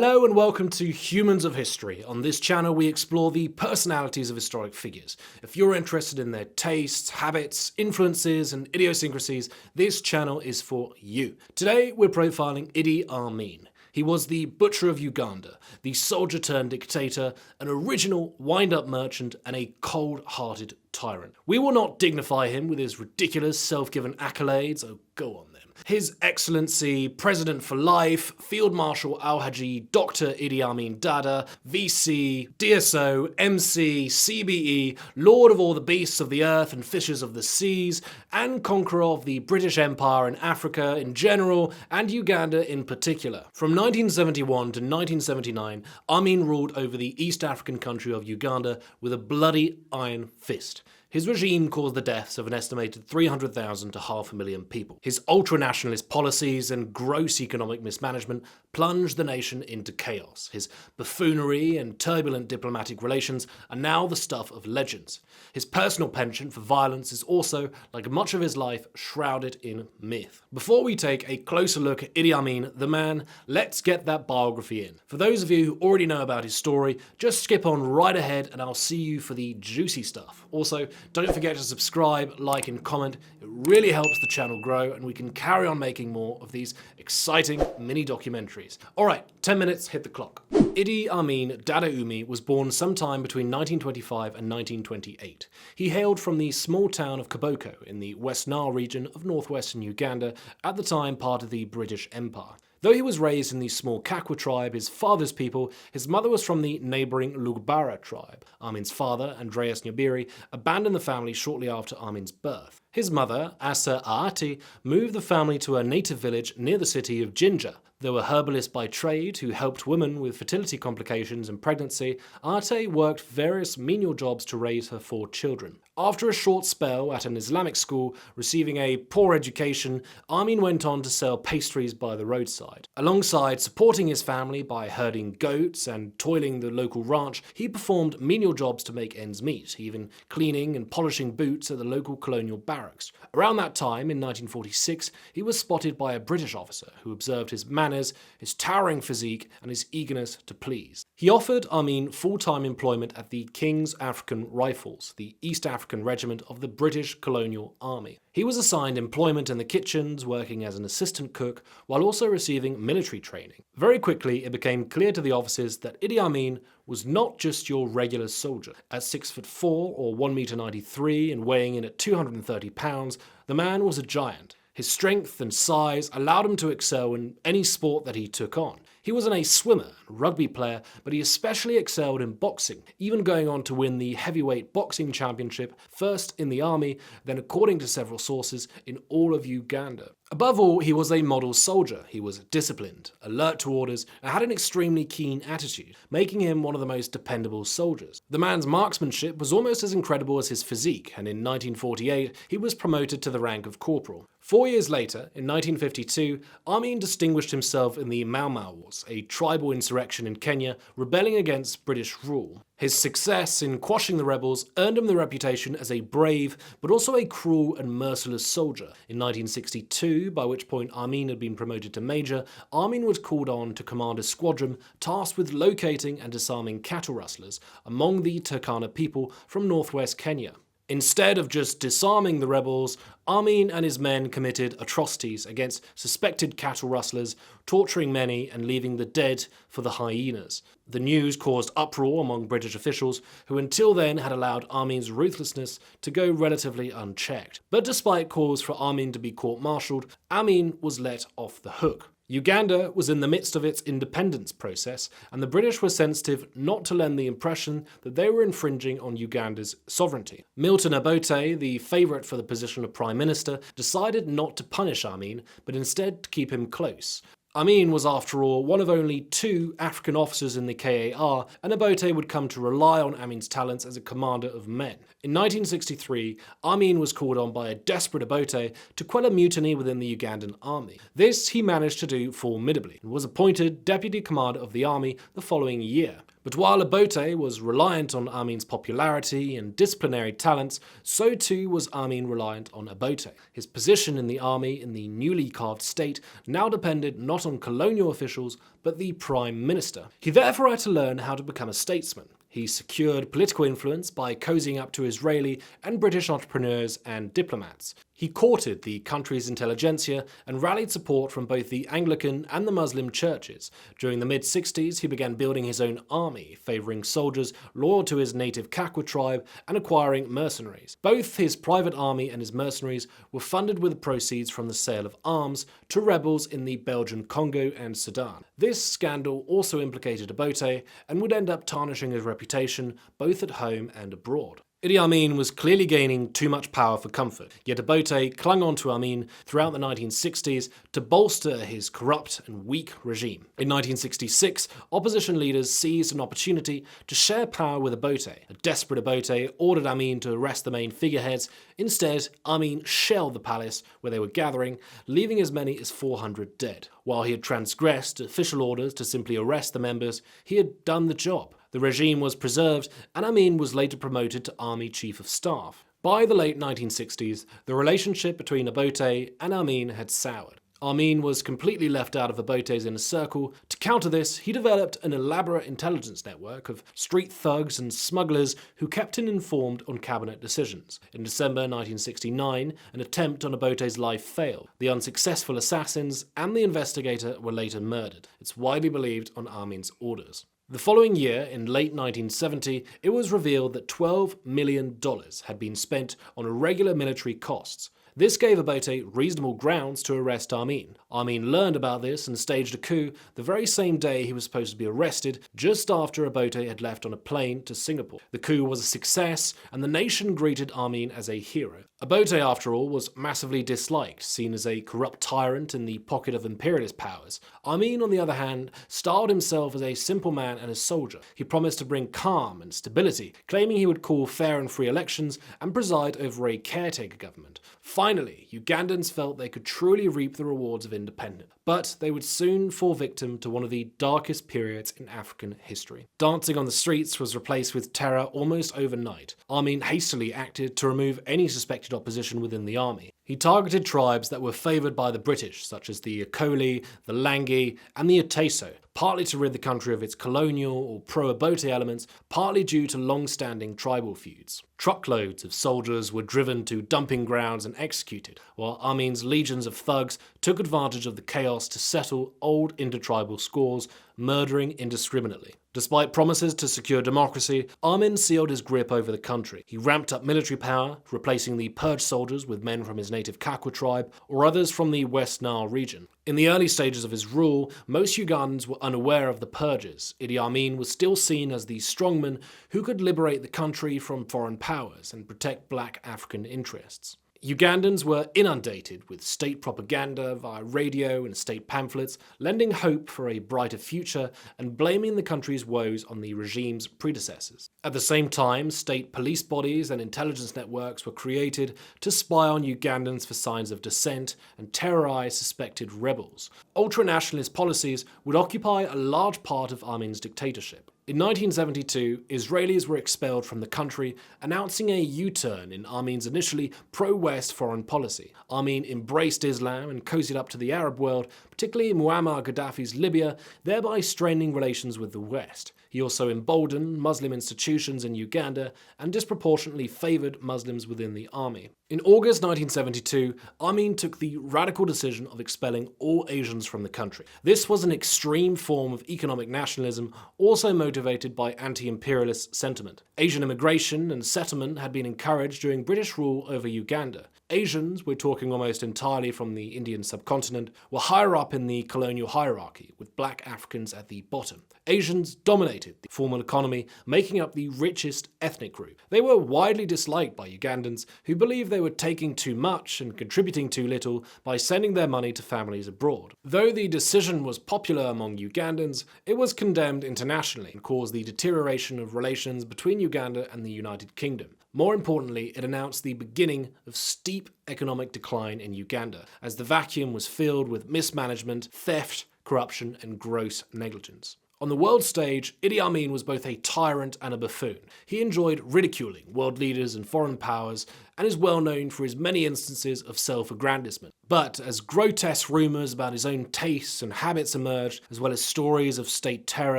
Hello and welcome to Humans of History. On this channel we explore the personalities of historic figures. If you're interested in their tastes, habits, influences and idiosyncrasies, this channel is for you. Today we're profiling Idi Amin. He was the butcher of Uganda, the soldier turned dictator, an original wind-up merchant and a cold-hearted tyrant. We will not dignify him with his ridiculous self-given accolades, oh go on then. His Excellency, President for Life, Field Marshal Al-Haji, Dr. Idi Amin Dada, VC, DSO, MC, CBE, Lord of all the beasts of the earth and fishes of the seas, and conqueror of the British Empire and Africa in general, and Uganda in particular. From 1971 to 1979, Amin ruled over the East African country of Uganda with a bloody iron fist. His regime caused the deaths of an estimated 300,000 to 500,000 people. His ultra-nationalist policies and gross economic mismanagement plunged the nation into chaos. His buffoonery and turbulent diplomatic relations are now the stuff of legends. His personal penchant for violence is also, like much of his life, shrouded in myth. Before we take a closer look at Idi Amin, the man, let's get that biography in. For those of you who already know about his story, just skip on right ahead and I'll see you for the juicy stuff. Also, don't forget to subscribe, like and comment. It really helps the channel grow and we can carry on making more of these exciting mini documentaries. Alright, 10 minutes, hit the clock. Idi Amin Dada Umi was born sometime between 1925 and 1928. He hailed from the small town of Koboko in the West Nile region of northwestern Uganda, at the time part of the British Empire. Though he was raised in the small Kakwa tribe, his father's people, his mother was from the neighbouring Lugbara tribe. Amin's father, Andreas Nyabiri, abandoned the family shortly after Amin's birth. His mother, Asa Aati, moved the family to a native village near the city of Jinja. Though a herbalist by trade who helped women with fertility complications and pregnancy, Ate worked various menial jobs to raise her 4 children. After a short spell at an Islamic school, receiving a poor education, Amin went on to sell pastries by the roadside. Alongside supporting his family by herding goats and toiling the local ranch, he performed menial jobs to make ends meet, even cleaning and polishing boots at the local colonial barracks. Around that time, in 1946, he was spotted by a British officer who observed his manners, his towering physique, and his eagerness to please. He offered Amin full-time employment at the King's African Rifles, the East African Regiment of the British Colonial Army. He was assigned employment in the kitchens, working as an assistant cook, while also receiving military training. Very quickly, it became clear to the officers that Idi Amin was not just your regular soldier. At 6'4" or 1'93" m and weighing in at 230 pounds, the man was a giant. His strength and size allowed him to excel in any sport that he took on. He was an ace swimmer and rugby player, but he especially excelled in boxing, even going on to win the heavyweight boxing championship, first in the army, then according to several sources, in all of Uganda. Above all, he was a model soldier. He was disciplined, alert to orders, and had an extremely keen attitude, making him one of the most dependable soldiers. The man's marksmanship was almost as incredible as his physique, and in 1948, he was promoted to the rank of corporal. 4 years later, in 1952, Amin distinguished himself in the Mau Mau Wars, a tribal insurrection in Kenya rebelling against British rule. His success in quashing the rebels earned him the reputation as a brave, but also a cruel and merciless soldier. In 1962, by which point Amin had been promoted to major, Amin was called on to command a squadron tasked with locating and disarming cattle rustlers among the Turkana people from northwest Kenya. Instead of just disarming the rebels, Amin and his men committed atrocities against suspected cattle rustlers, torturing many and leaving the dead for the hyenas. The news caused uproar among British officials, who until then had allowed Amin's ruthlessness to go relatively unchecked. But despite calls for Amin to be court-martialed, Amin was let off the hook. Uganda was in the midst of its independence process, and the British were sensitive not to lend the impression that they were infringing on Uganda's sovereignty. Milton Obote, the favourite for the position of Prime Minister, decided not to punish Amin, but instead to keep him close. Amin was, after all, one of only 2 African officers in the KAR, and Obote would come to rely on Amin's talents as a commander of men. In 1963, Amin was called on by a desperate Obote to quell a mutiny within the Ugandan army. This he managed to do formidably, and was appointed deputy commander of the army the following year. But while Obote was reliant on Amin's popularity and disciplinary talents, so too was Amin reliant on Obote. His position in the army in the newly carved state now depended not on colonial officials, but the Prime Minister. He therefore had to learn how to become a statesman. He secured political influence by cozying up to Israeli and British entrepreneurs and diplomats. He courted the country's intelligentsia and rallied support from both the Anglican and the Muslim churches. During the mid-60s, he began building his own army, favouring soldiers loyal to his native Kakwa tribe and acquiring mercenaries. Both his private army and his mercenaries were funded with the proceeds from the sale of arms to rebels in the Belgian Congo and Sudan. This scandal also implicated Obote and would end up tarnishing his reputation both at home and abroad. Idi Amin was clearly gaining too much power for comfort, yet Obote clung on to Amin throughout the 1960s to bolster his corrupt and weak regime. In 1966, opposition leaders seized an opportunity to share power with Obote. A desperate Obote ordered Amin to arrest the main figureheads. Instead, Amin shelled the palace where they were gathering, leaving as many as 400 dead. While he had transgressed official orders to simply arrest the members, he had done the job. The regime was preserved, and Amin was later promoted to Army Chief of Staff. By the late 1960s, the relationship between Obote and Amin had soured. Amin was completely left out of Obote's inner circle. To counter this, he developed an elaborate intelligence network of street thugs and smugglers who kept him informed on cabinet decisions. In December 1969, an attempt on Obote's life failed. The unsuccessful assassins and the investigator were later murdered. It's widely believed on Amin's orders. The following year, in late 1970, it was revealed that $12 million had been spent on irregular military costs. This gave Obote reasonable grounds to arrest Amin. Amin learned about this and staged a coup the very same day he was supposed to be arrested, just after Obote had left on a plane to Singapore. The coup was a success, and the nation greeted Amin as a hero. Obote, after all, was massively disliked, seen as a corrupt tyrant in the pocket of imperialist powers. Amin, on the other hand, styled himself as a simple man and a soldier. He promised to bring calm and stability, claiming he would call fair and free elections and preside over a caretaker government. Finally, Ugandans felt they could truly reap the rewards of independence, but they would soon fall victim to one of the darkest periods in African history. Dancing on the streets was replaced with terror almost overnight. Amin hastily acted to remove any suspected opposition within the army. He targeted tribes that were favoured by the British, such as the Akoli, the Langi, and the Ateso, partly to rid the country of its colonial or pro-Obote elements, partly due to long-standing tribal feuds. Truckloads of soldiers were driven to dumping grounds and executed, while Amin's legions of thugs took advantage of the chaos to settle old intertribal scores, murdering indiscriminately. Despite promises to secure democracy, Amin sealed his grip over the country. He ramped up military power, replacing the purged soldiers with men from his native Kakwa tribe or others from the West Nile region. In the early stages of his rule, most Ugandans were unaware of the purges. Idi Amin was still seen as the strongman who could liberate the country from foreign powers and protect black African interests. Ugandans were inundated with state propaganda via radio and state pamphlets, lending hope for a brighter future and blaming the country's woes on the regime's predecessors. At the same time, state police bodies and intelligence networks were created to spy on Ugandans for signs of dissent and terrorize suspected rebels. Ultra-nationalist policies would occupy a large part of Amin's dictatorship. In 1972, Israelis were expelled from the country, announcing a U-turn in Amin's initially pro-West foreign policy. Amin embraced Islam and cozied up to the Arab world, particularly Muammar Gaddafi's Libya, thereby straining relations with the West. He also emboldened Muslim institutions in Uganda and disproportionately favoured Muslims within the army. In August 1972, Amin took the radical decision of expelling all Asians from the country. This was an extreme form of economic nationalism, also motivated by anti-imperialist sentiment. Asian immigration and settlement had been encouraged during British rule over Uganda. Asians, we're talking almost entirely from the Indian subcontinent, were higher up in the colonial hierarchy, with black Africans at the bottom. Asians dominated the formal economy, making up the richest ethnic group. They were widely disliked by Ugandans, who believed they were taking too much and contributing too little by sending their money to families abroad. Though the decision was popular among Ugandans, it was condemned internationally and caused the deterioration of relations between Uganda and the United Kingdom. More importantly, it announced the beginning of steep economic decline in Uganda, as the vacuum was filled with mismanagement, theft, corruption, and gross negligence. On the world stage, Idi Amin was both a tyrant and a buffoon. He enjoyed ridiculing world leaders and foreign powers, and is well known for his many instances of self-aggrandizement. But as grotesque rumours about his own tastes and habits emerged, as well as stories of state terror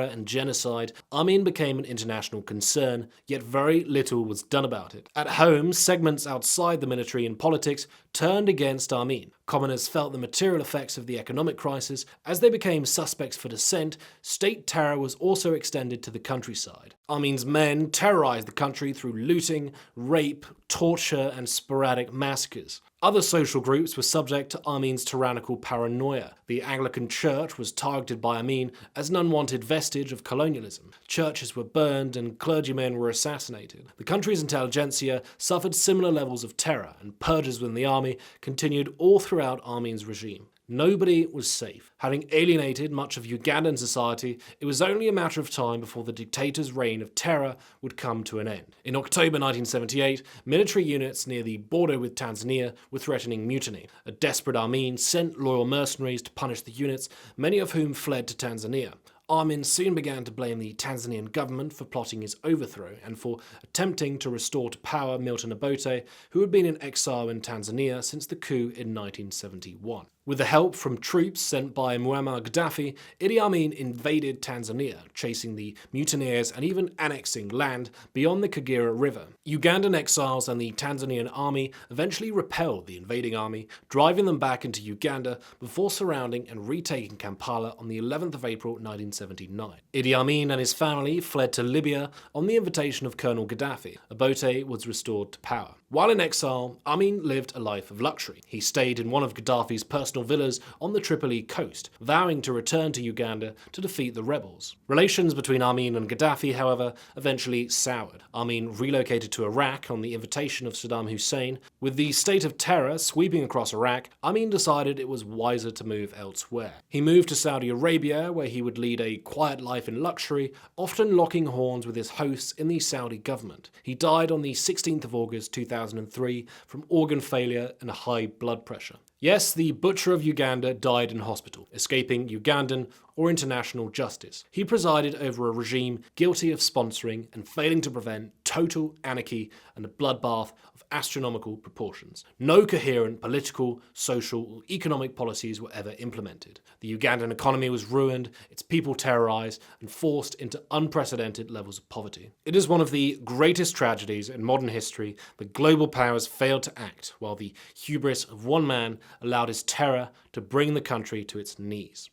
and genocide, Amin became an international concern, yet very little was done about it. At home, segments outside the military and politics turned against Amin. Commoners felt the material effects of the economic crisis. As they became suspects for dissent, state terror was also extended to the countryside. Amin's men terrorized the country through looting, rape, torture, and sporadic massacres. Other social groups were subject to Amin's tyrannical paranoia. The Anglican Church was targeted by Amin as an unwanted vestige of colonialism. Churches were burned and clergymen were assassinated. The country's intelligentsia suffered similar levels of terror, and purges within the army continued all throughout Amin's regime. Nobody was safe. Having alienated much of Ugandan society, it was only a matter of time before the dictator's reign of terror would come to an end. In October 1978, military units near the border with Tanzania were threatening mutiny. A desperate Amin sent loyal mercenaries to punish the units, many of whom fled to Tanzania. Amin soon began to blame the Tanzanian government for plotting his overthrow and for attempting to restore to power Milton Obote, who had been in exile in Tanzania since the coup in 1971. With the help from troops sent by Muammar Gaddafi, Idi Amin invaded Tanzania, chasing the mutineers and even annexing land beyond the Kagera River. Ugandan exiles and the Tanzanian army eventually repelled the invading army, driving them back into Uganda before surrounding and retaking Kampala on the 11th of April 1979. Idi Amin and his family fled to Libya on the invitation of Colonel Gaddafi. Obote was restored to power. While in exile, Amin lived a life of luxury. He stayed in one of Gaddafi's personal villas on the Tripoli coast, vowing to return to Uganda to defeat the rebels. Relations between Amin and Gaddafi, however, eventually soured. Amin relocated to Iraq on the invitation of Saddam Hussein. With the state of terror sweeping across Iraq, Amin decided it was wiser to move elsewhere. He moved to Saudi Arabia, where he would lead a quiet life in luxury, often locking horns with his hosts in the Saudi government. He died on the 16th of August 2003 from organ failure and high blood pressure. Yes, the butcher of Uganda died in hospital, escaping Ugandan or international justice. He presided over a regime guilty of sponsoring and failing to prevent total anarchy and a bloodbath of astronomical proportions. No coherent political, social, or economic policies were ever implemented. The Ugandan economy was ruined, its people terrorized, and forced into unprecedented levels of poverty. It is one of the greatest tragedies in modern history that global powers failed to act, while the hubris of one man allowed his terror to bring the country to its knees.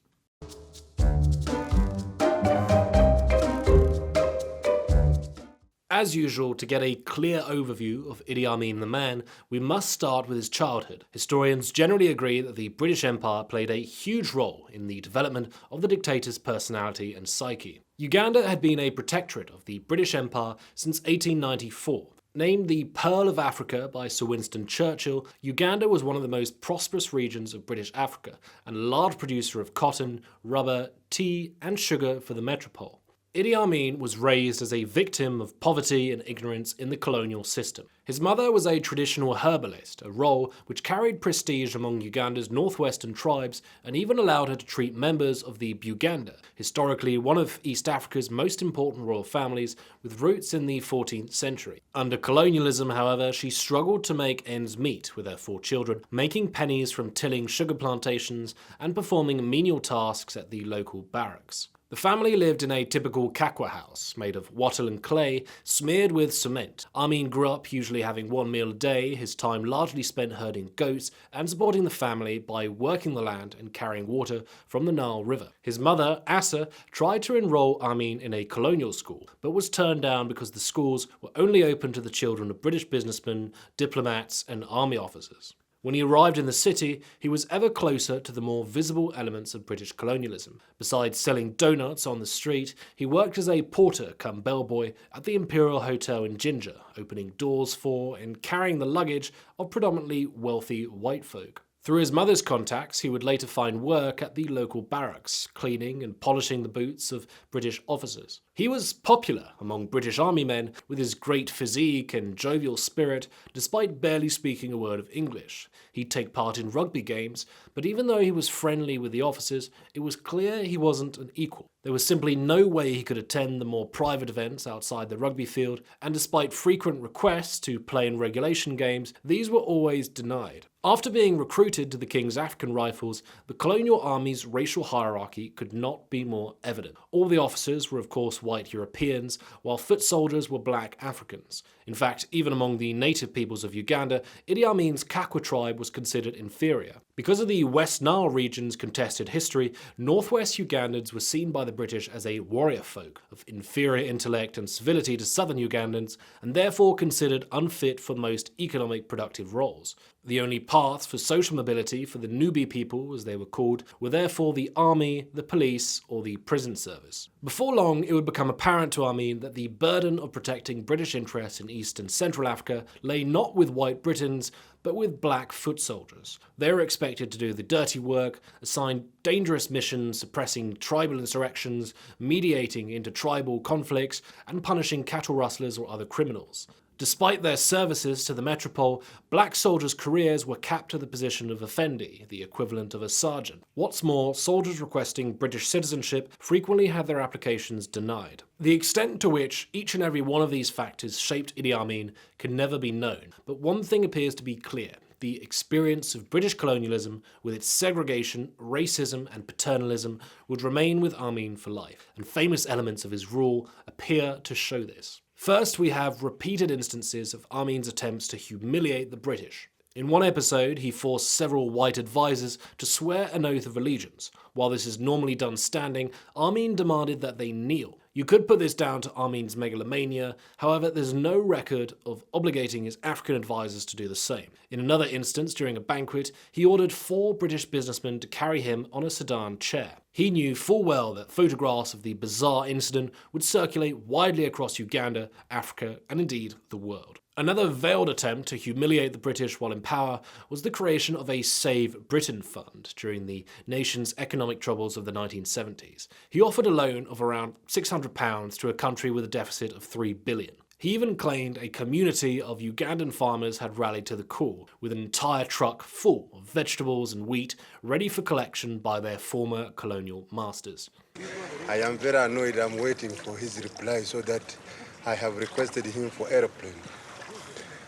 As usual, to get a clear overview of Idi Amin the man, we must start with his childhood. Historians generally agree that the British Empire played a huge role in the development of the dictator's personality and psyche. Uganda had been a protectorate of the British Empire since 1894. Named the Pearl of Africa by Sir Winston Churchill, Uganda was one of the most prosperous regions of British Africa and a large producer of cotton, rubber, tea, and sugar for the metropole. Idi Amin was raised as a victim of poverty and ignorance in the colonial system. His mother was a traditional herbalist, a role which carried prestige among Uganda's northwestern tribes and even allowed her to treat members of the Buganda, historically one of East Africa's most important royal families with roots in the 14th century. Under colonialism, however, she struggled to make ends meet with her 4 children, making pennies from tilling sugar plantations and performing menial tasks at the local barracks. The family lived in a typical kakwa house, made of wattle and clay, smeared with cement. Amin grew up usually having 1 meal a day, his time largely spent herding goats and supporting the family by working the land and carrying water from the Nile River. His mother, Asa, tried to enroll Amin in a colonial school, but was turned down because the schools were only open to the children of British businessmen, diplomats, and army officers. When he arrived in the city, he was ever closer to the more visible elements of British colonialism. Besides selling donuts on the street, he worked as a porter cum bellboy at the Imperial Hotel in Jinja, opening doors for and carrying the luggage of predominantly wealthy white folk. Through his mother's contacts, he would later find work at the local barracks, cleaning and polishing the boots of British officers. He was popular among British army men with his great physique and jovial spirit, despite barely speaking a word of English. He'd take part in rugby games, but even though he was friendly with the officers, it was clear he wasn't an equal. There was simply no way he could attend the more private events outside the rugby field, and despite frequent requests to play in regulation games, these were always denied. After being recruited to the King's African Rifles, the colonial army's racial hierarchy could not be more evident. All the officers were of course white Europeans, while foot soldiers were black Africans. In fact, even among the native peoples of Uganda, Idi Amin's Kakwa tribe was considered inferior. Because of the West Nile region's contested history, northwest Ugandans were seen by the British as a warrior folk of inferior intellect and civility to southern Ugandans, and therefore considered unfit for most economic productive roles. The only paths for social mobility for the Nubi people, as they were called, were therefore the army, the police, or the prison service. Before long, it would become apparent to Amin that the burden of protecting British interests in East and Central Africa lay not with white Britons, but with black foot soldiers. They were expected to do the dirty work, assigned dangerous missions suppressing tribal insurrections, mediating intertribal conflicts, and punishing cattle rustlers or other criminals. Despite their services to the metropole, black soldiers' careers were capped to the position of effendi, the equivalent of a sergeant. What's more, soldiers requesting British citizenship frequently had their applications denied. The extent to which each and every one of these factors shaped Idi Amin can never be known, but one thing appears to be clear. The experience of British colonialism, with its segregation, racism and paternalism, would remain with Amin for life, and famous elements of his rule appear to show this. First, we have repeated instances of Amin's attempts to humiliate the British. In one episode, he forced several white advisors to swear an oath of allegiance. While this is normally done standing, Amin demanded that they kneel. You could put this down to Amin's megalomania, however, there's no record of obligating his African advisors to do the same. In another instance, during a banquet, he ordered 4 British businessmen to carry him on a sedan chair. He knew full well that photographs of the bizarre incident would circulate widely across Uganda, Africa, and indeed the world. Another veiled attempt to humiliate the British while in power was the creation of a Save Britain Fund during the nation's economic troubles of the 1970s. He offered a loan of around £600 to a country with a deficit of £3 billion. He even claimed a community of Ugandan farmers had rallied to the call, with an entire truck full of vegetables and wheat ready for collection by their former colonial masters. I am very annoyed. I'm waiting for his reply so that I have requested him for aeroplane,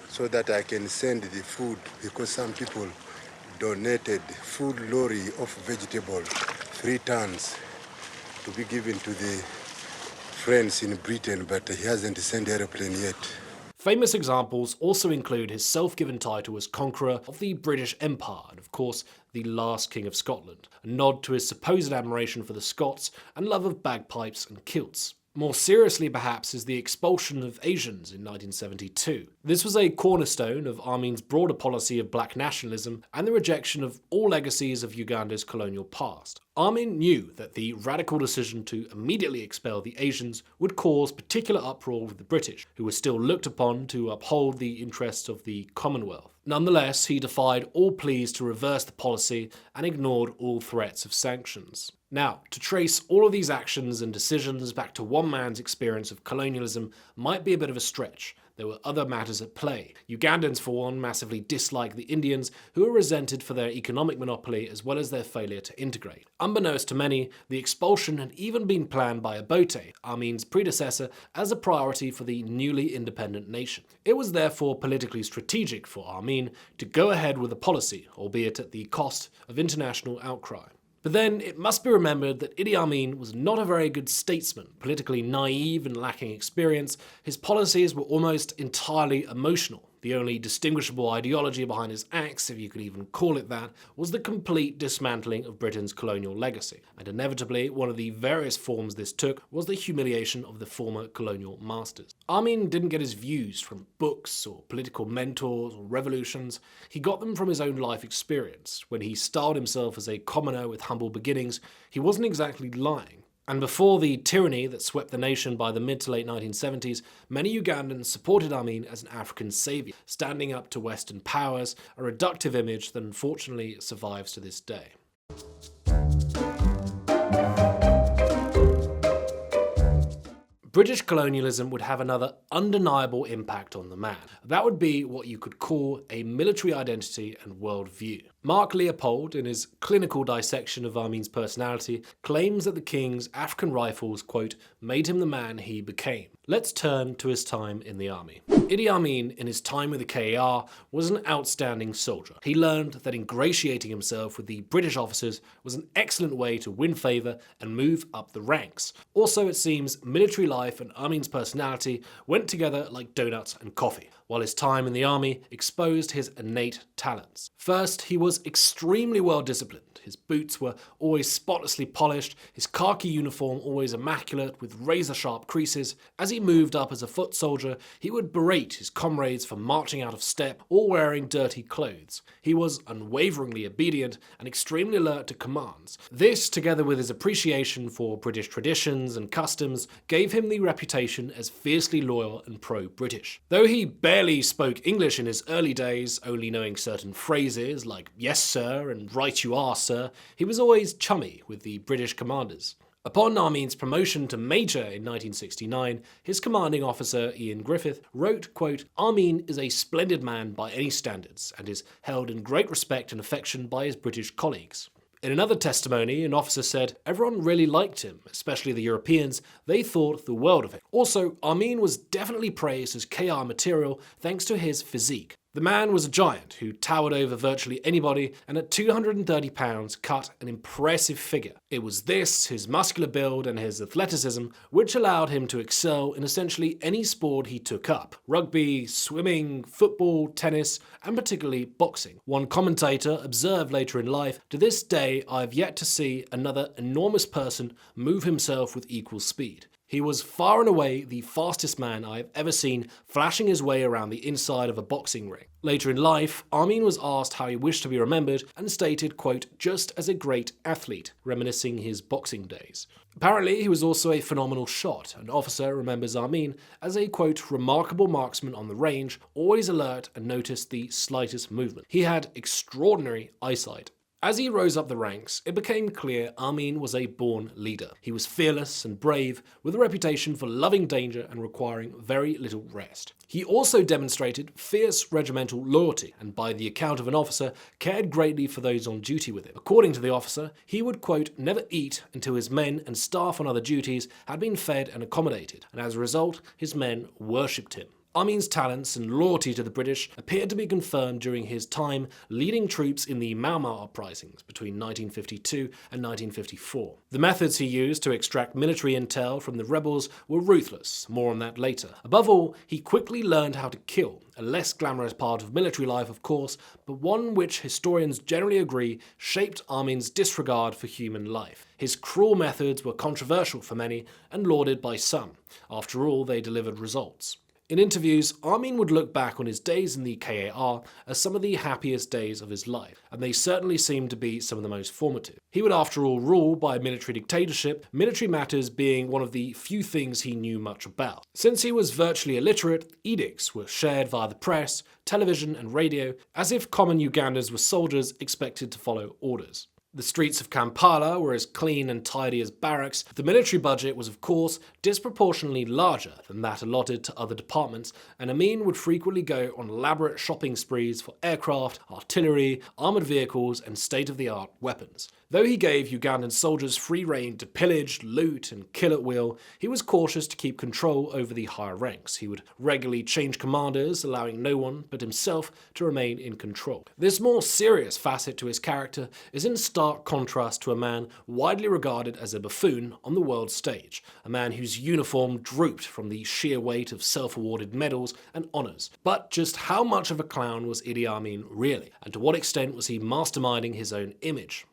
so that I can send the food, because some people donated food lorry of vegetable, 3 tons, to be given to the friends in Britain, but he hasn't sent aeroplane yet. Famous examples also include his self-given title as conqueror of the British Empire, and of course, the last King of Scotland, a nod to his supposed admiration for the Scots and love of bagpipes and kilts. More seriously, perhaps, is the expulsion of Asians in 1972. This was a cornerstone of Amin's broader policy of black nationalism and the rejection of all legacies of Uganda's colonial past. Amin knew that the radical decision to immediately expel the Asians would cause particular uproar with the British, who were still looked upon to uphold the interests of the Commonwealth. Nonetheless, he defied all pleas to reverse the policy and ignored all threats of sanctions. Now, to trace all of these actions and decisions back to one man's experience of colonialism might be a bit of a stretch. There were other matters at play. Ugandans, for one, massively disliked the Indians, who were resented for their economic monopoly as well as their failure to integrate. Unbeknownst to many, the expulsion had even been planned by Obote, Amin's predecessor, as a priority for the newly independent nation. It was therefore politically strategic for Amin to go ahead with the policy, albeit at the cost of international outcry. But then it must be remembered that Idi Amin was not a very good statesman. Politically naive and lacking experience, his policies were almost entirely emotional. The only distinguishable ideology behind his acts, if you could even call it that, was the complete dismantling of Britain's colonial legacy. And inevitably, one of the various forms this took was the humiliation of the former colonial masters. Amin didn't get his views from books or political mentors or revolutions. He got them from his own life experience. When he styled himself as a commoner with humble beginnings, he wasn't exactly lying. And before the tyranny that swept the nation by the mid to late 1970s, many Ugandans supported Amin as an African saviour, standing up to Western powers, a reductive image that unfortunately survives to this day. British colonialism would have another undeniable impact on the man. That would be what you could call a military identity and worldview. Mark Leopold, in his clinical dissection of Amin's personality, claims that the king's African rifles, quote, made him the man he became. Let's turn to his time in the army. Idi Amin, in his time with the KAR, was an outstanding soldier. He learned that ingratiating himself with the British officers was an excellent way to win favour and move up the ranks. Also, it seems military life and Amin's personality went together like donuts and coffee, while his time in the army exposed his innate talents. First, he was extremely well disciplined. His boots were always spotlessly polished, his khaki uniform always immaculate with razor-sharp creases. As he moved up as a foot soldier, he would berate his comrades for marching out of step or wearing dirty clothes. He was unwaveringly obedient and extremely alert to commands. This, together with his appreciation for British traditions and customs, gave him the reputation as fiercely loyal and pro-British. Though he barely spoke English in his early days, only knowing certain phrases like "yes sir" and "right you are sir," he was always chummy with the British commanders. Upon Amin's promotion to Major in 1969, his commanding officer, Iain Griffith, wrote, quote, Amin is a splendid man by any standards, and is held in great respect and affection by his British colleagues. In another testimony, an officer said, everyone really liked him, especially the Europeans. They thought the world of him. Also, Amin was definitely praised as KR material thanks to his physique. The man was a giant who towered over virtually anybody, and at 230 pounds cut an impressive figure. It was this, his muscular build and his athleticism, which allowed him to excel in essentially any sport he took up: rugby, swimming, football, tennis, and particularly boxing. One commentator observed later in life, to this day I have yet to see another enormous person move himself with equal speed. He was far and away the fastest man I have ever seen flashing his way around the inside of a boxing ring. Later in life, Amin was asked how he wished to be remembered and stated, quote, just as a great athlete, reminiscing his boxing days. Apparently, he was also a phenomenal shot. An officer remembers Amin as a, quote, remarkable marksman on the range, always alert and noticed the slightest movement. He had extraordinary eyesight. As he rose up the ranks, it became clear Amin was a born leader. He was fearless and brave, with a reputation for loving danger and requiring very little rest. He also demonstrated fierce regimental loyalty, and by the account of an officer, cared greatly for those on duty with him. According to the officer, he would, quote, never eat until his men and staff on other duties had been fed and accommodated, and as a result, his men worshipped him. Amin's talents and loyalty to the British appeared to be confirmed during his time leading troops in the Mau Mau uprisings between 1952 and 1954. The methods he used to extract military intel from the rebels were ruthless, more on that later. Above all, he quickly learned how to kill, a less glamorous part of military life of course, but one which historians generally agree shaped Amin's disregard for human life. His cruel methods were controversial for many and lauded by some. After all, they delivered results. In interviews, Amin would look back on his days in the KAR as some of the happiest days of his life, and they certainly seemed to be some of the most formative. He would after all rule by military dictatorship, military matters being one of the few things he knew much about. Since he was virtually illiterate, edicts were shared via the press, television and radio, as if common Ugandans were soldiers expected to follow orders. The streets of Kampala were as clean and tidy as barracks. The military budget was, of course, disproportionately larger than that allotted to other departments, and Amin would frequently go on elaborate shopping sprees for aircraft, artillery, armoured vehicles, and state-of-the-art weapons. Though he gave Ugandan soldiers free rein to pillage, loot, and kill at will, he was cautious to keep control over the higher ranks. He would regularly change commanders, allowing no one but himself to remain in control. This more serious facet to his character is in stark contrast to a man widely regarded as a buffoon on the world stage, a man whose uniform drooped from the sheer weight of self-awarded medals and honours. But just how much of a clown was Idi Amin really, and to what extent was he masterminding his own image?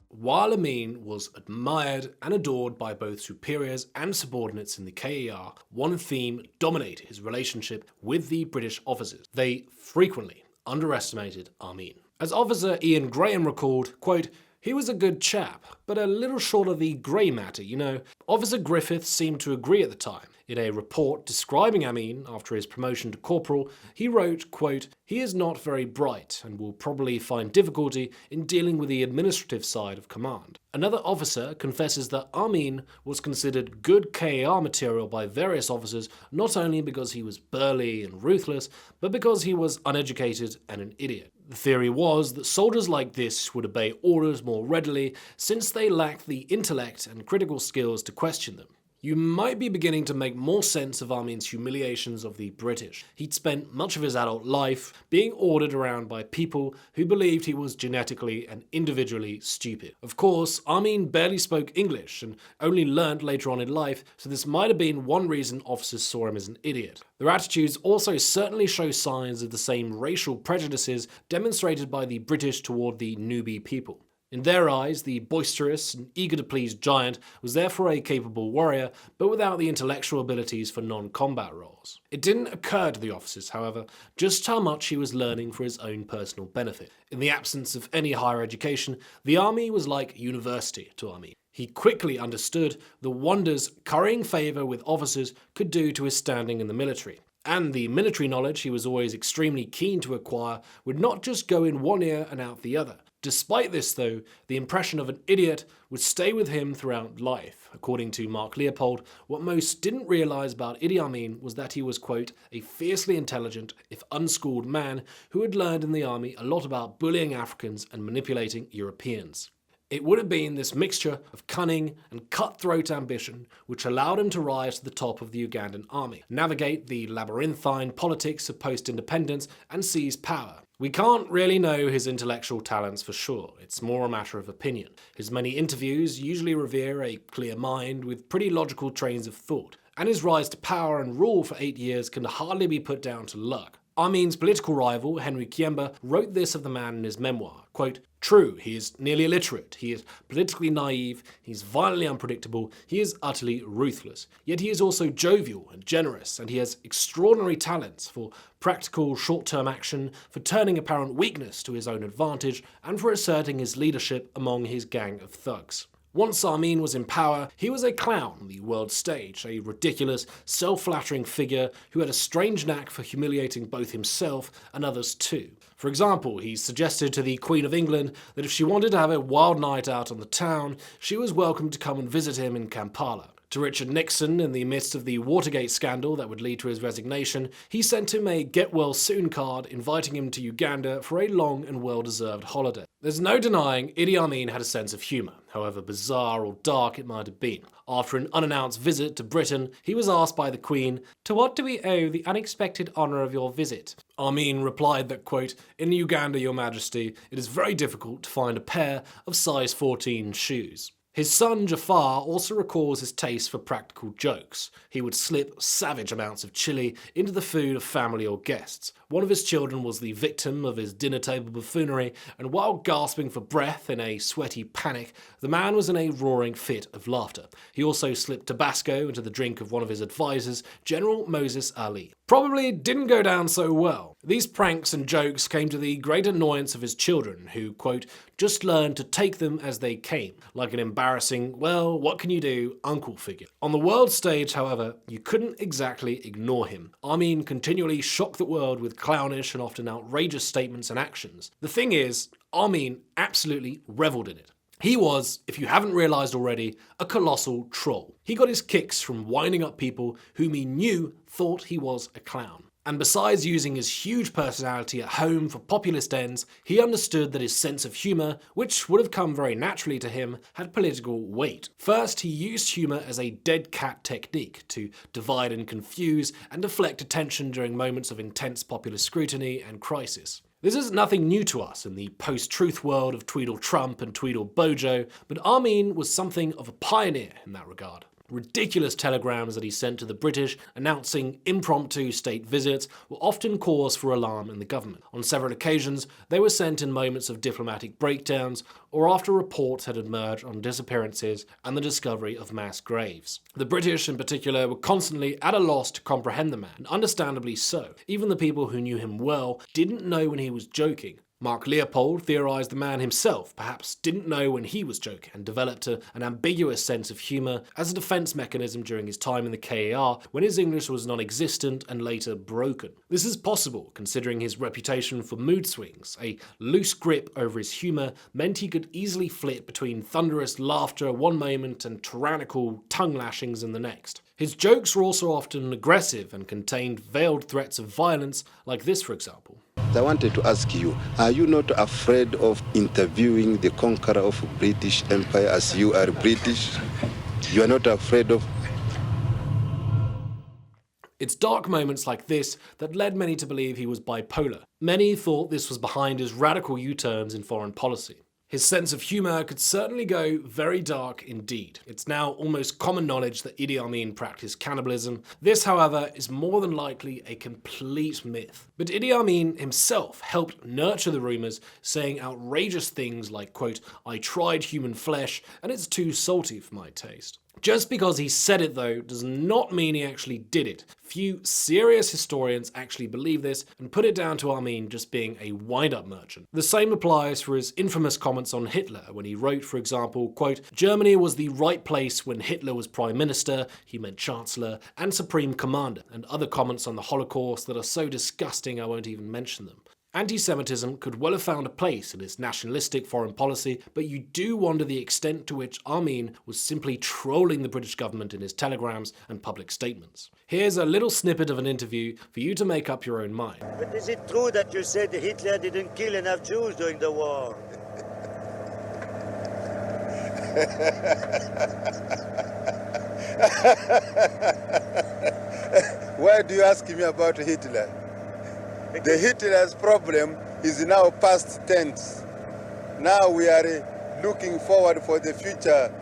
While Amin was admired and adored by both superiors and subordinates in the KAR, one theme dominated his relationship with the British officers. They frequently underestimated Amin. As officer Ian Graham recalled, quote, He was a good chap, but a little short of the grey matter, you know. Officer Griffith seemed to agree at the time. In a report describing Amin after his promotion to corporal, he wrote, quote, "He is not very bright and will probably find difficulty in dealing with the administrative side of command." Another officer confesses that Amin was considered good KAR material by various officers not only because he was burly and ruthless, but because he was uneducated and an idiot. The theory was that soldiers like this would obey orders more readily since they lacked the intellect and critical skills to question them. You might be beginning to make more sense of Amin's humiliations of the British. He'd spent much of his adult life being ordered around by people who believed he was genetically and individually stupid. Of course, Amin barely spoke English and only learnt later on in life, so this might have been one reason officers saw him as an idiot. Their attitudes also certainly show signs of the same racial prejudices demonstrated by the British toward the Nubi people. In their eyes, the boisterous and eager-to-please giant was therefore a capable warrior, but without the intellectual abilities for non-combat roles. It didn't occur to the officers, however, just how much he was learning for his own personal benefit. In the absence of any higher education, the army was like university to Amin. He quickly understood the wonders currying favour with officers could do to his standing in the military. And the military knowledge he was always extremely keen to acquire would not just go in one ear and out the other. Despite this, though, the impression of an idiot would stay with him throughout life. According to Mark Leopold, what most didn't realise about Idi Amin was that he was, quote, "a fiercely intelligent, if unschooled man who had learned in the army a lot about bullying Africans and manipulating Europeans." It would have been this mixture of cunning and cutthroat ambition which allowed him to rise to the top of the Ugandan army, navigate the labyrinthine politics of post-independence, and seize power. We can't really know his intellectual talents for sure, it's more a matter of opinion. His many interviews usually revere a clear mind with pretty logical trains of thought, and his rise to power and rule for 8 years can hardly be put down to luck. Amin's political rival, Henry Kyemba, wrote this of the man in his memoir, quote, "True, he is nearly illiterate, he is politically naive, he is violently unpredictable, he is utterly ruthless. Yet he is also jovial and generous, and he has extraordinary talents for practical short-term action, for turning apparent weakness to his own advantage, and for asserting his leadership among his gang of thugs." Once Amin was in power, he was a clown on the world stage, a ridiculous, self-flattering figure who had a strange knack for humiliating both himself and others too. For example, he suggested to the Queen of England that if she wanted to have a wild night out on the town, she was welcome to come and visit him in Kampala. To Richard Nixon, in the midst of the Watergate scandal that would lead to his resignation, he sent him a get-well-soon card inviting him to Uganda for a long and well-deserved holiday. There's no denying Idi Amin had a sense of humour, however bizarre or dark it might have been. After an unannounced visit to Britain, he was asked by the Queen, "To what do we owe the unexpected honour of your visit?" Amin replied that, quote, "In Uganda, Your Majesty, it is very difficult to find a pair of size 14 shoes." His son Jafar also recalls his taste for practical jokes. He would slip savage amounts of chili into the food of family or guests. One of his children was the victim of his dinner table buffoonery, and while gasping for breath in a sweaty panic, the man was in a roaring fit of laughter. He also slipped Tabasco into the drink of one of his advisors, General Moses Ali. Probably didn't go down so well. These pranks and jokes came to the great annoyance of his children, who, quote, "just learned to take them as they came, like an embarrassing, well, what can you do, uncle figure." On the world stage, however, you couldn't exactly ignore him. Amin continually shocked the world with clownish and often outrageous statements and actions. The thing is, Amin absolutely revelled in it. He was, if you haven't realised already, a colossal troll. He got his kicks from winding up people whom he knew thought he was a clown. And besides using his huge personality at home for populist ends, he understood that his sense of humour, which would have come very naturally to him, had political weight. First, he used humour as a dead cat technique to divide and confuse and deflect attention during moments of intense populist scrutiny and crisis. This is nothing new to us in the post-truth world of Tweedle Trump and Tweedle Bojo, but Amin was something of a pioneer in that regard. Ridiculous telegrams that he sent to the British announcing impromptu state visits were often cause for alarm in the government. On several occasions, they were sent in moments of diplomatic breakdowns or after reports had emerged on disappearances and the discovery of mass graves. The British, in particular, were constantly at a loss to comprehend the man, and understandably so. Even the people who knew him well didn't know when he was joking. Mark Leopold theorised the man himself perhaps didn't know when he was joking and developed an ambiguous sense of humour as a defence mechanism during his time in the KAR when his English was non-existent and later broken. This is possible considering his reputation for mood swings. A loose grip over his humour meant he could easily flit between thunderous laughter one moment and tyrannical tongue lashings in the next. His jokes were also often aggressive and contained veiled threats of violence, like this for example. I wanted to ask you, are you not afraid of interviewing the conqueror of British Empire as you are British? You are not afraid of... It's dark moments like this that led many to believe he was bipolar. Many thought this was behind his radical U-turns in foreign policy. His sense of humour could certainly go very dark indeed. It's now almost common knowledge that Idi Amin practiced cannibalism. This, however, is more than likely a complete myth. But Idi Amin himself helped nurture the rumours, saying outrageous things like, quote, "I tried human flesh and it's too salty for my taste." Just because he said it, though, does not mean he actually did it. Few serious historians actually believe this and put it down to Amin just being a wind-up merchant. The same applies for his infamous comments on Hitler when he wrote, for example, quote, "Germany was the right place when Hitler was Prime Minister," he meant Chancellor, and Supreme Commander, and other comments on the Holocaust that are so disgusting I won't even mention them. Anti-Semitism could well have found a place in his nationalistic foreign policy, but you do wonder the extent to which Amin was simply trolling the British government in his telegrams and public statements. Here's a little snippet of an interview for you to make up your own mind. But is it true that you said Hitler didn't kill enough Jews during the war? Why do you ask me about Hitler? The Hitler's problem is now past tense. Now we are looking forward for the future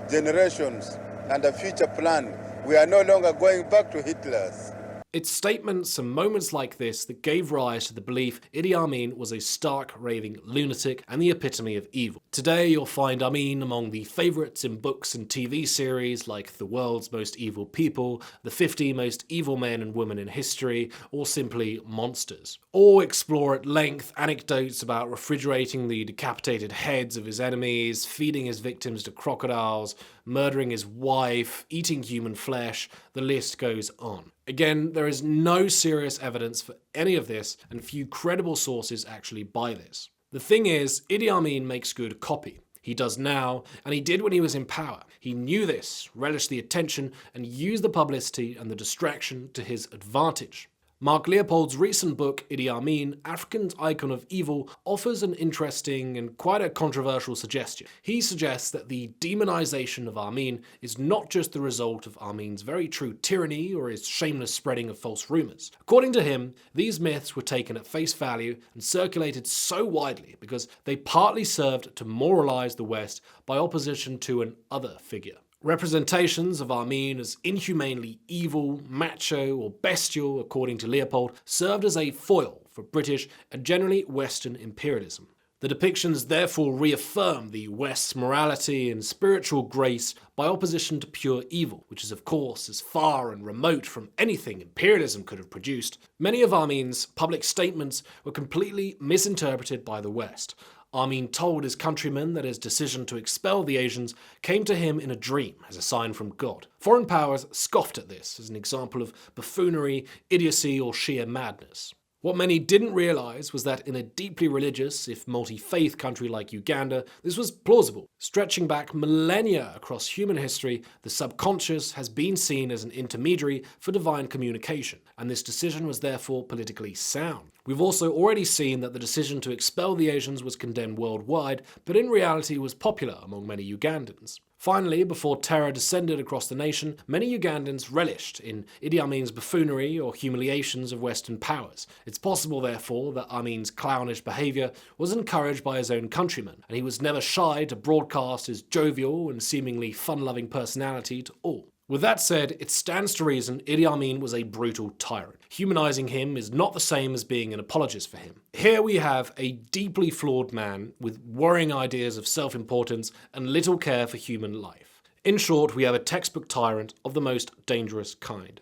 generations and the future plan. We are no longer going back to Hitler's. It's statements and moments like this that gave rise to the belief Idi Amin was a stark, raving lunatic and the epitome of evil. Today you'll find Amin among the favourites in books and TV series like The World's Most Evil People, The 50 Most Evil Men and Women in History, or simply Monsters. Or explore at length anecdotes about refrigerating the decapitated heads of his enemies, feeding his victims to crocodiles, murdering his wife, eating human flesh, the list goes on. Again, there is no serious evidence for any of this, and few credible sources actually buy this. The thing is, Idi Amin makes good copy. He does now, and he did when he was in power. He knew this, relished the attention, and used the publicity and the distraction to his advantage. Mark Leopold's recent book, Idi Amin, Africa's Icon of Evil, offers an interesting and quite a controversial suggestion. He suggests that the demonization of Amin is not just the result of Amin's very true tyranny or his shameless spreading of false rumors. According to him, these myths were taken at face value and circulated so widely because they partly served to moralize the West by opposition to an other figure. Representations of Amin as inhumanely evil, macho, or bestial, according to Leopold, served as a foil for British and generally Western imperialism. The depictions therefore reaffirm the West's morality and spiritual grace by opposition to pure evil, which is of course as far and remote from anything imperialism could have produced. Many of Amin's public statements were completely misinterpreted by the West. Amin told his countrymen that his decision to expel the Asians came to him in a dream as a sign from God. Foreign powers scoffed at this as an example of buffoonery, idiocy, or sheer madness. What many didn't realise was that in a deeply religious, if multi-faith country like Uganda, this was plausible. Stretching back millennia across human history, the subconscious has been seen as an intermediary for divine communication, and this decision was therefore politically sound. We've also already seen that the decision to expel the Asians was condemned worldwide, but in reality was popular among many Ugandans. Finally, before terror descended across the nation, many Ugandans relished in Idi Amin's buffoonery or humiliations of Western powers. It's possible, therefore, that Amin's clownish behaviour was encouraged by his own countrymen, and he was never shy to broadcast his jovial and seemingly fun-loving personality to all. With that said, it stands to reason Idi Amin was a brutal tyrant. Humanising him is not the same as being an apologist for him. Here we have a deeply flawed man with worrying ideas of self-importance and little care for human life. In short, we have a textbook tyrant of the most dangerous kind.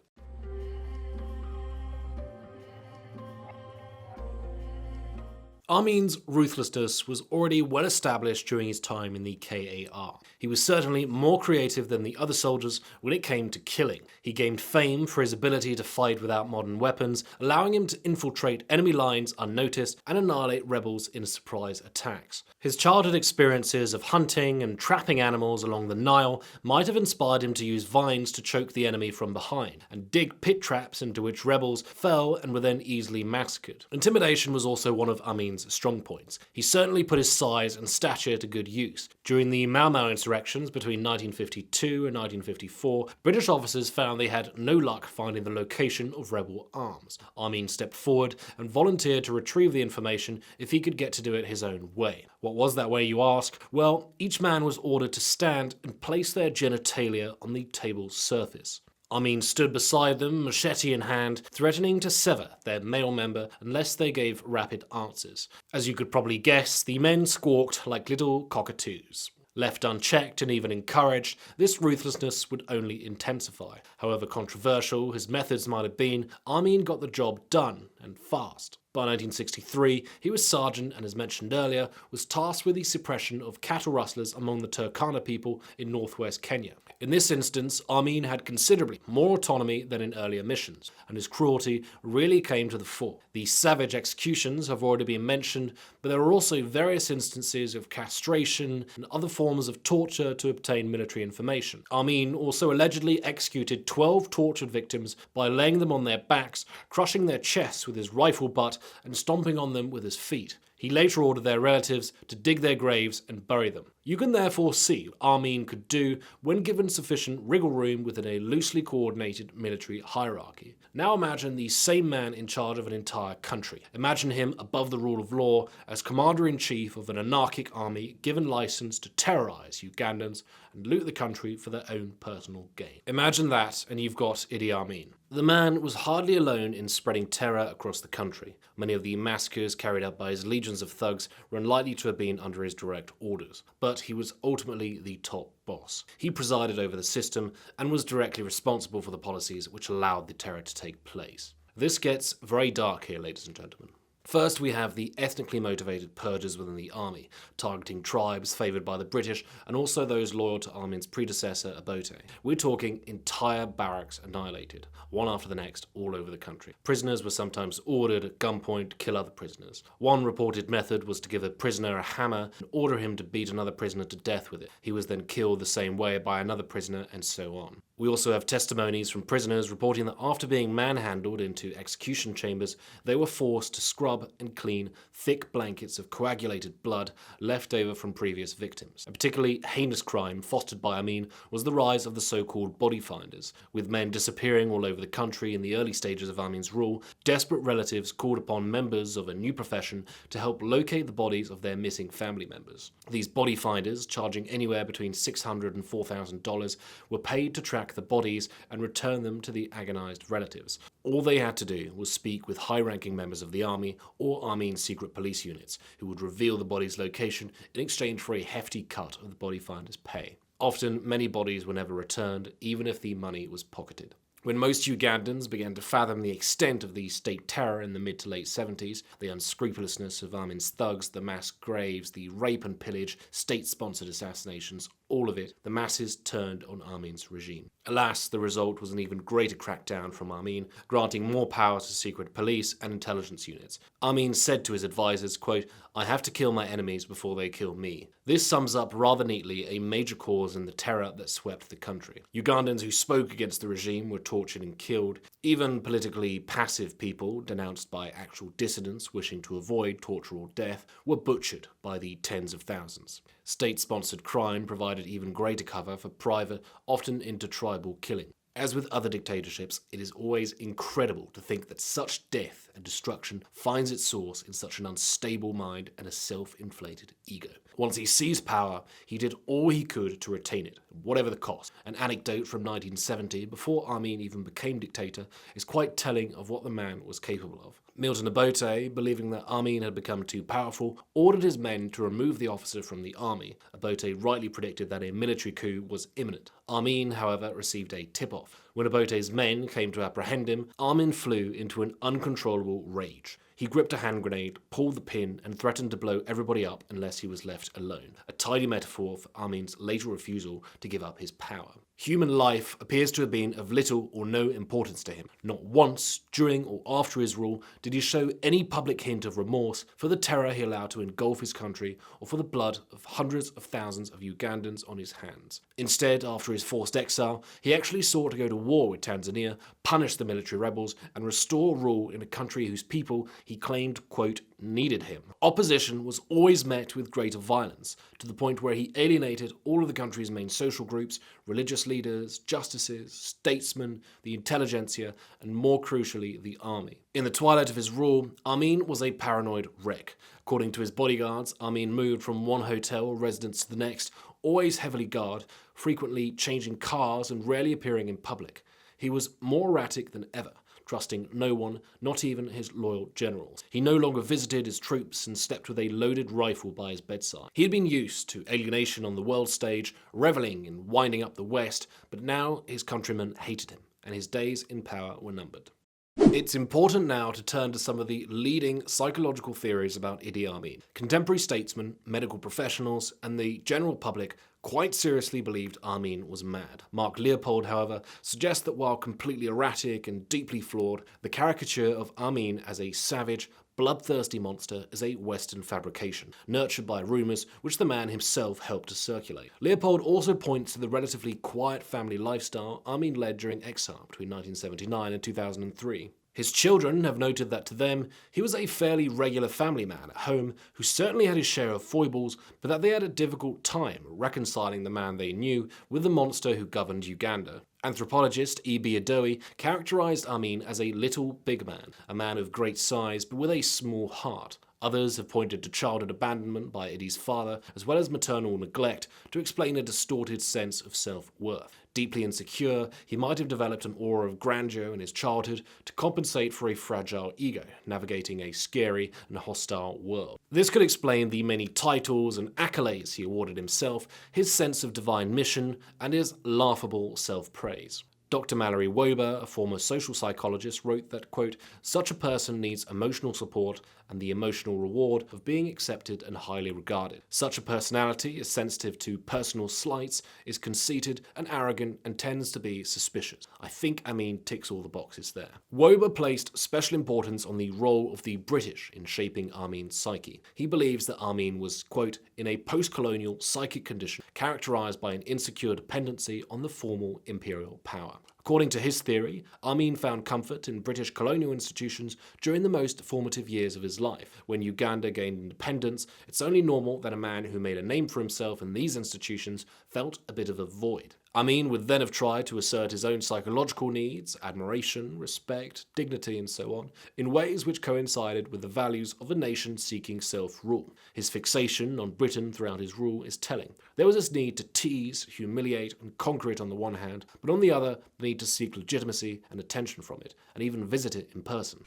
Amin's ruthlessness was already well established during his time in the KAR. He was certainly more creative than the other soldiers when it came to killing. He gained fame for his ability to fight without modern weapons, allowing him to infiltrate enemy lines unnoticed and annihilate rebels in surprise attacks. His childhood experiences of hunting and trapping animals along the Nile might have inspired him to use vines to choke the enemy from behind, and dig pit traps into which rebels fell and were then easily massacred. Intimidation was also one of Amin's strong points. He certainly put his size and stature to good use. During the Mau Mau insurrections between 1952 and 1954, British officers found they had no luck finding the location of rebel arms. Amin stepped forward and volunteered to retrieve the information if he could get to do it his own way. What was that way, you ask? Well, each man was ordered to stand and place their genitalia on the table's surface. Amin stood beside them, machete in hand, threatening to sever their male member unless they gave rapid answers. As you could probably guess, the men squawked like little cockatoos. Left unchecked and even encouraged, this ruthlessness would only intensify. However controversial his methods might have been, Amin got the job done, and fast. By 1963, he was sergeant and, as mentioned earlier, was tasked with the suppression of cattle rustlers among the Turkana people in northwest Kenya. In this instance, Amin had considerably more autonomy than in earlier missions, and his cruelty really came to the fore. The savage executions have already been mentioned, but there are also various instances of castration and other forms of torture to obtain military information. Amin also allegedly executed 12 tortured victims by laying them on their backs, crushing their chests with his rifle butt, and stomping on them with his feet. He later ordered their relatives to dig their graves and bury them. You can therefore see what Amin could do when given sufficient wriggle room within a loosely coordinated military hierarchy. Now imagine the same man in charge of an entire country. Imagine him above the rule of law as commander-in-chief of an anarchic army given license to terrorize Ugandans and loot the country for their own personal gain. Imagine that, and you've got Idi Amin. The man was hardly alone in spreading terror across the country. Many of the massacres carried out by his legions of thugs were unlikely to have been under his direct orders, but he was ultimately the top boss. He presided over the system and was directly responsible for the policies which allowed the terror to take place. This gets very dark here, ladies and gentlemen. First, we have the ethnically motivated purges within the army, targeting tribes favoured by the British and also those loyal to Amin's predecessor, Obote. We're talking entire barracks annihilated, one after the next, all over the country. Prisoners were sometimes ordered at gunpoint to kill other prisoners. One reported method was to give a prisoner a hammer and order him to beat another prisoner to death with it. He was then killed the same way by another prisoner, and so on. We also have testimonies from prisoners reporting that after being manhandled into execution chambers, they were forced to scrub and clean thick blankets of coagulated blood left over from previous victims. A particularly heinous crime fostered by Amin was the rise of the so-called body finders. With men disappearing all over the country in the early stages of Amin's rule, desperate relatives called upon members of a new profession to help locate the bodies of their missing family members. These body finders, charging anywhere between $600 and $4,000, were paid to track the bodies and return them to the agonized relatives. All they had to do was speak with high-ranking members of the army or Amin's secret police units, who would reveal the body's location in exchange for a hefty cut of the body finder's pay. Often, many bodies were never returned, even if the money was pocketed. When most Ugandans began to fathom the extent of the state terror in the mid to late 70s, the unscrupulousness of Amin's thugs, the mass graves, the rape and pillage, state-sponsored assassinations, all of it, the masses turned on Amin's regime. Alas, the result was an even greater crackdown from Amin, granting more power to secret police and intelligence units. Amin said to his advisors, quote, "I have to kill my enemies before they kill me." This sums up rather neatly a major cause in the terror that swept the country. Ugandans who spoke against the regime were tortured and killed. Even politically passive people, denounced by actual dissidents wishing to avoid torture or death, were butchered by the tens of thousands. State-sponsored crime provided even greater cover for private, often intertribal killing. As with other dictatorships, it is always incredible to think that such death and destruction finds its source in such an unstable mind and a self-inflated ego. Once he seized power, he did all he could to retain it, whatever the cost. An anecdote from 1970, before Amin even became dictator, is quite telling of what the man was capable of. Milton Obote, believing that Amin had become too powerful, ordered his men to remove the officer from the army. Obote rightly predicted that a military coup was imminent. Amin, however, received a tip-off. off. When Obote's men came to apprehend him, Amin flew into an uncontrollable rage. He gripped a hand grenade, pulled the pin, and threatened to blow everybody up unless he was left alone. A tidy metaphor for Amin's later refusal to give up his power. Human life appears to have been of little or no importance to him. Not once, during or after his rule, did he show any public hint of remorse for the terror he allowed to engulf his country or for the blood of hundreds of thousands of Ugandans on his hands. Instead, after his forced exile, he actually sought to go to war with Tanzania, punish the military rebels, and restore rule in a country whose people he claimed, quote, needed him. Opposition was always met with greater violence, to the point where he alienated all of the country's main social groups, religious leaders, justices, statesmen, the intelligentsia, and more crucially, the army. In the twilight of his rule, Amin was a paranoid wreck. According to his bodyguards, Amin moved from one hotel or residence to the next, always heavily guarded, frequently changing cars and rarely appearing in public. He was more erratic than ever, trusting no one, not even his loyal generals. He no longer visited his troops and slept with a loaded rifle by his bedside. He had been used to alienation on the world stage, reveling in winding up the West, but now his countrymen hated him, and his days in power were numbered. It's important now to turn to some of the leading psychological theories about Idi Amin. Contemporary statesmen, medical professionals, and the general public quite seriously believed Amin was mad. Mark Leopold, however, suggests that while completely erratic and deeply flawed, the caricature of Amin as a savage, bloodthirsty monster is a Western fabrication, nurtured by rumours which the man himself helped to circulate. Leopold also points to the relatively quiet family lifestyle Amin led during exile between 1979 and 2003. His children have noted that to them, he was a fairly regular family man at home who certainly had his share of foibles, but that they had a difficult time reconciling the man they knew with the monster who governed Uganda. Anthropologist Ibi Adoyi characterized Amin as a little big man, a man of great size but with a small heart. Others have pointed to childhood abandonment by Idi's father, as well as maternal neglect, to explain a distorted sense of self-worth. Deeply insecure, he might have developed an aura of grandeur in his childhood to compensate for a fragile ego, navigating a scary and hostile world. This could explain the many titles and accolades he awarded himself, his sense of divine mission, and his laughable self-praise. Dr. Mallory Wober, a former social psychologist, wrote that, quote, such a person needs emotional support and the emotional reward of being accepted and highly regarded. Such a personality is sensitive to personal slights, is conceited and arrogant, and tends to be suspicious. I think Amin ticks all the boxes there. Wober placed special importance on the role of the British in shaping Amin's psyche. He believes that Amin was, quote, in a post-colonial psychic condition characterized by an insecure dependency on the formal imperial power. According to his theory, Amin found comfort in British colonial institutions during the most formative years of his life. When Uganda gained independence, it's only normal that a man who made a name for himself in these institutions felt a bit of a void. Amin would then have tried to assert his own psychological needs, admiration, respect, dignity, and so on, in ways which coincided with the values of a nation seeking self-rule. His fixation on Britain throughout his rule is telling. There was this need to tease, humiliate, and conquer it on the one hand, but on the other, the need to seek legitimacy and attention from it, and even visit it in person.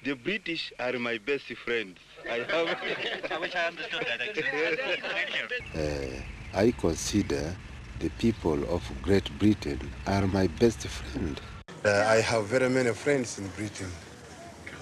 The British are my best friends. I wish I understood that. I consider the people of Great Britain are my best friend. I have very many friends in Britain.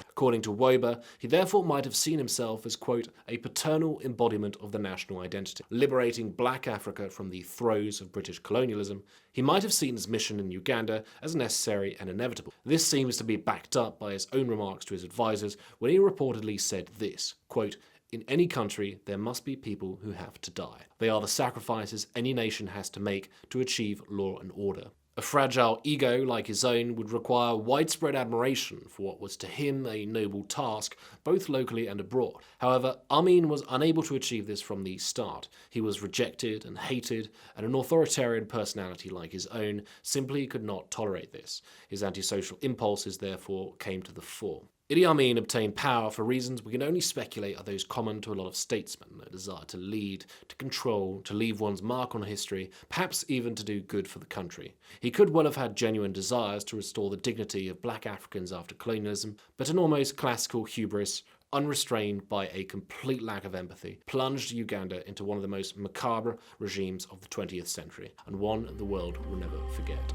According to Wober, he therefore might have seen himself as, quote, a paternal embodiment of the national identity, liberating black Africa from the throes of British colonialism. He might have seen his mission in Uganda as necessary and inevitable. This seems to be backed up by his own remarks to his advisors when he reportedly said this, quote, in any country, there must be people who have to die. They are the sacrifices any nation has to make to achieve law and order. A fragile ego like his own would require widespread admiration for what was to him a noble task, both locally and abroad. However, Amin was unable to achieve this from the start. He was rejected and hated, and an authoritarian personality like his own simply could not tolerate this. His antisocial impulses, therefore, came to the fore. Idi Amin obtained power for reasons we can only speculate are those common to a lot of statesmen, a desire to lead, to control, to leave one's mark on history, perhaps even to do good for the country. He could well have had genuine desires to restore the dignity of black Africans after colonialism, but an almost classical hubris, unrestrained by a complete lack of empathy, plunged Uganda into one of the most macabre regimes of the 20th century, and one the world will never forget.